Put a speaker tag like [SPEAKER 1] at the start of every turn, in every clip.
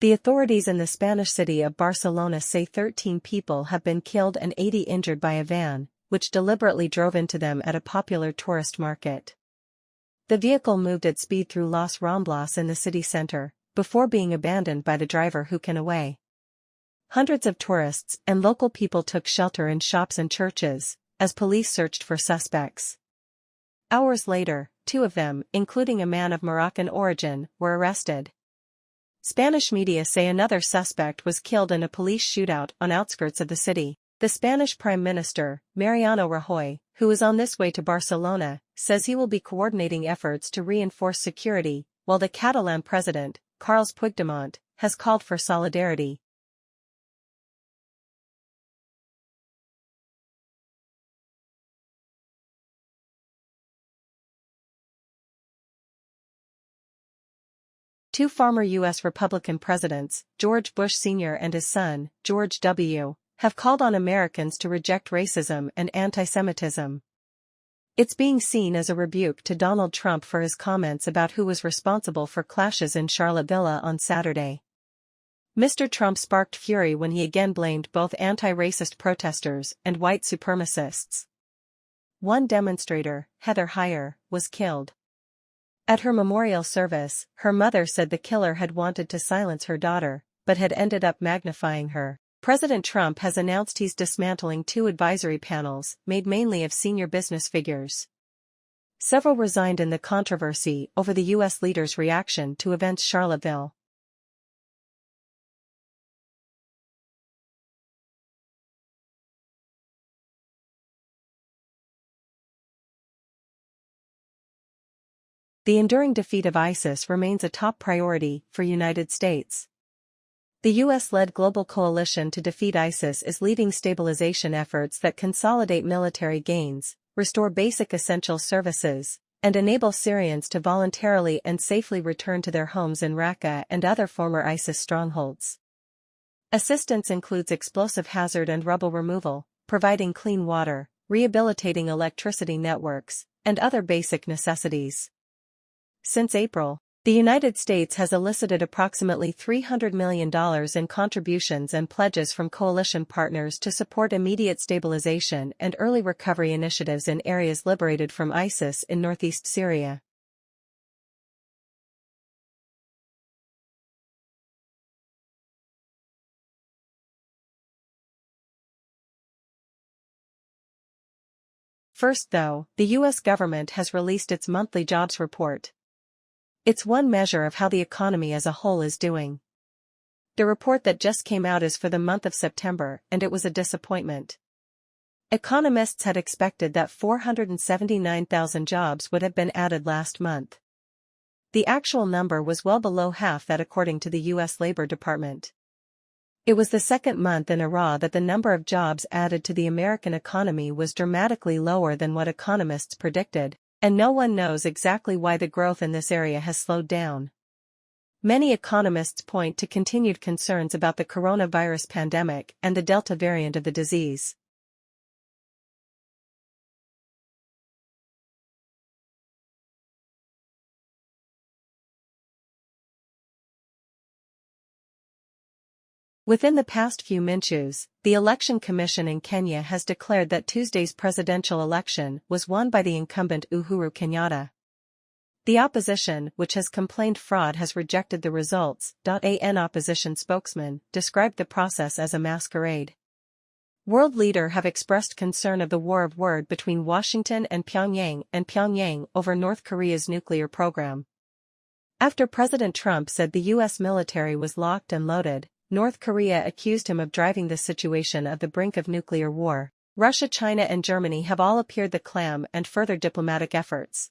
[SPEAKER 1] The authorities in the Spanish city of Barcelona say 13 people have been killed and 80 injured by a van, which deliberately drove into them at a popular tourist market. The vehicle moved at speed through Las Ramblas in the city center, before being abandoned by the driver who ran away. Hundreds of tourists and local people took shelter in shops and churches, as police searched for suspects. Hours later, 2 of them, including a man of Moroccan origin, were arrested. Spanish media say another suspect was killed in a police shootout on outskirts of the city. The Spanish Prime Minister, Mariano Rajoy, who is on this way to Barcelona, says he will be coordinating efforts to reinforce security, while the Catalan president, Carles Puigdemont, has called for solidarity. Two former U.S. Republican presidents, George Bush Sr. and his son, George W., have called on Americans to reject racism and anti-Semitism. It's being seen as a rebuke to Donald Trump for his comments about who was responsible for clashes in Charlottesville on Saturday. Mr. Trump sparked fury when he again blamed both anti-racist protesters and white supremacists. One demonstrator, Heather Heyer, was killed. At her memorial service, her mother said the killer had wanted to silence her daughter, but had ended up magnifying her. President Trump has announced he's dismantling 2 advisory panels, made mainly of senior business figures. Several resigned in the controversy over the U.S. leader's reaction to events in Charlottesville. The enduring defeat of ISIS remains a top priority for United States. The U.S.-led global coalition to defeat ISIS is leading stabilization efforts that consolidate military gains, restore basic essential services, and enable Syrians to voluntarily and safely return to their homes in Raqqa and other former ISIS strongholds. Assistance includes explosive hazard and rubble removal, providing clean water, rehabilitating electricity networks, and other basic necessities. Since April, the United States has elicited approximately $300 million in contributions and pledges from coalition partners to support immediate stabilization and early recovery initiatives in areas liberated from ISIS in northeast Syria. First though, the U.S. government has released its monthly jobs report. It's one measure of how the economy as a whole is doing. The report that just came out is for the month of September, and it was a disappointment. Economists had expected that 479,000 jobs would have been added last month. The actual number was well below half that according to the U.S. Labor Department. It was the second month in a row that the number of jobs added to the American economy was dramatically lower than what economists predicted. And no one knows exactly why the growth in this area has slowed down. Many economists point to continued concerns about the coronavirus pandemic and the Delta variant of the disease. Within the past few minutes, the Election Commission in Kenya has declared that Tuesday's presidential election was won by the incumbent Uhuru Kenyatta. The opposition, which has complained fraud, has rejected the results. An opposition spokesman described the process as a masquerade. World leaders have expressed concern of the war of words between Washington and Pyongyang over North Korea's nuclear program. After President Trump said the U.S. military was locked and loaded, North Korea accused him of driving the situation of the brink of nuclear war. Russia, China and Germany have all appeared the clam and further diplomatic efforts.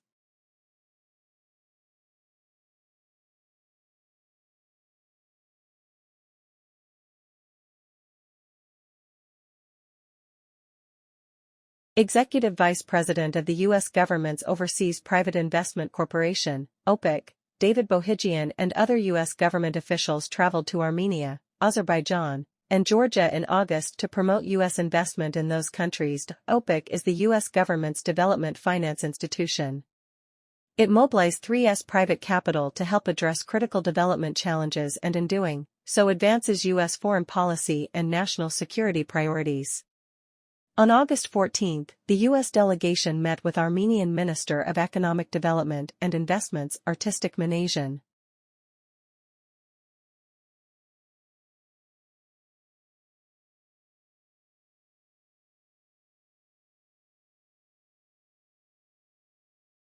[SPEAKER 1] Executive Vice President of the U.S. government's Overseas Private Investment Corporation, OPIC, David Bohidjian and other U.S. government officials traveled to Armenia, Azerbaijan, and Georgia in August to promote U.S. investment in those countries. OPIC is the U.S. government's development finance institution. It mobilized 3S private capital to help address critical development challenges and in doing so advances U.S. foreign policy and national security priorities. On August 14, the U.S. delegation met with Armenian Minister of Economic Development and Investments Artistic Manasian.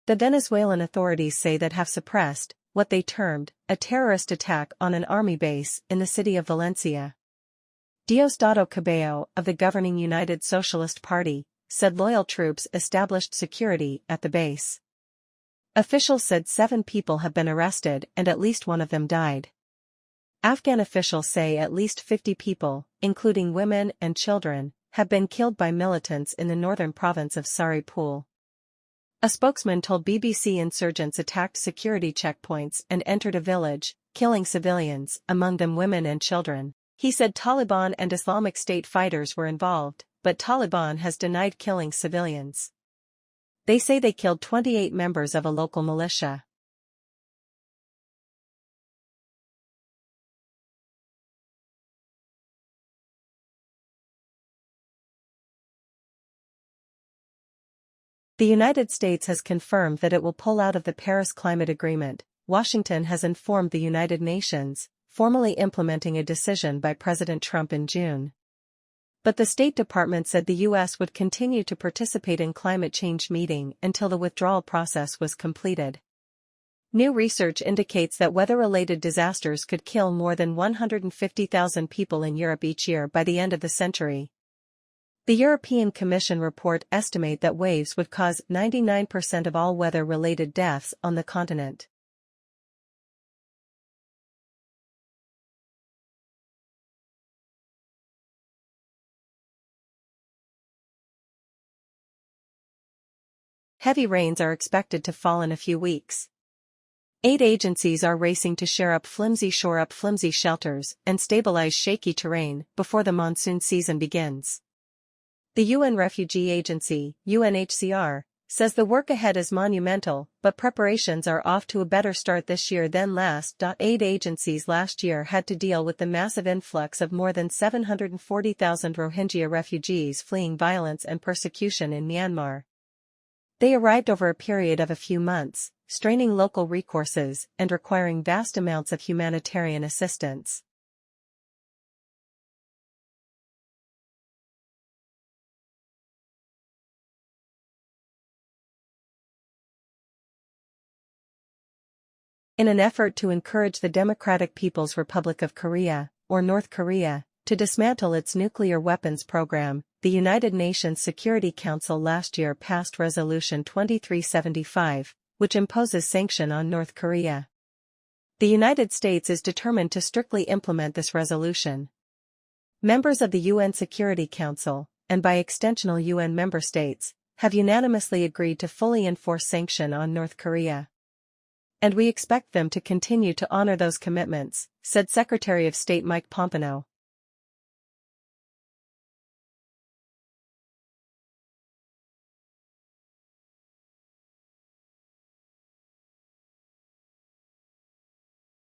[SPEAKER 1] The Venezuelan authorities say that have suppressed what they termed a terrorist attack on an army base in the city of Valencia. Diosdado Cabello of the governing United Socialist Party said loyal troops established security at the base. Officials said 7 people have been arrested and at least one of them died. Afghan officials say at least 50 people, including women and children, have been killed by militants in the northern province of Saripul. A spokesman told BBC insurgents attacked security checkpoints and entered a village, killing civilians, among them women and children. He said Taliban and Islamic State fighters were involved, but Taliban has denied killing civilians. They say they killed 28 members of a local militia. The United States has confirmed that it will pull out of the Paris Climate Agreement. Washington has informed the United Nations, formally implementing a decision by President Trump in June. But the State Department said the U.S. would continue to participate in climate change meeting until the withdrawal process was completed. New research indicates that weather-related disasters could kill more than 150,000 people in Europe each year by the end of the century. The European Commission report estimates that waves would cause 99% of all weather-related deaths on the continent. Heavy rains are expected to fall in a few weeks. 8 agencies are racing to shore up flimsy shelters and stabilize shaky terrain before the monsoon season begins. The UN Refugee Agency, UNHCR, says the work ahead is monumental, but preparations are off to a better start this year than last. 8 agencies last year had to deal with the massive influx of more than 740,000 Rohingya refugees fleeing violence and persecution in Myanmar. They arrived over a period of a few months, straining local resources and requiring vast amounts of humanitarian assistance. In an effort to encourage the Democratic People's Republic of Korea, or North Korea, to dismantle its nuclear weapons program, the United Nations Security Council last year passed Resolution 2375, which imposes sanction on North Korea. The United States is determined to strictly implement this resolution. Members of the UN Security Council, and by extension UN member states, have unanimously agreed to fully enforce sanction on North Korea. And we expect them to continue to honor those commitments, said Secretary of State Mike Pompeo.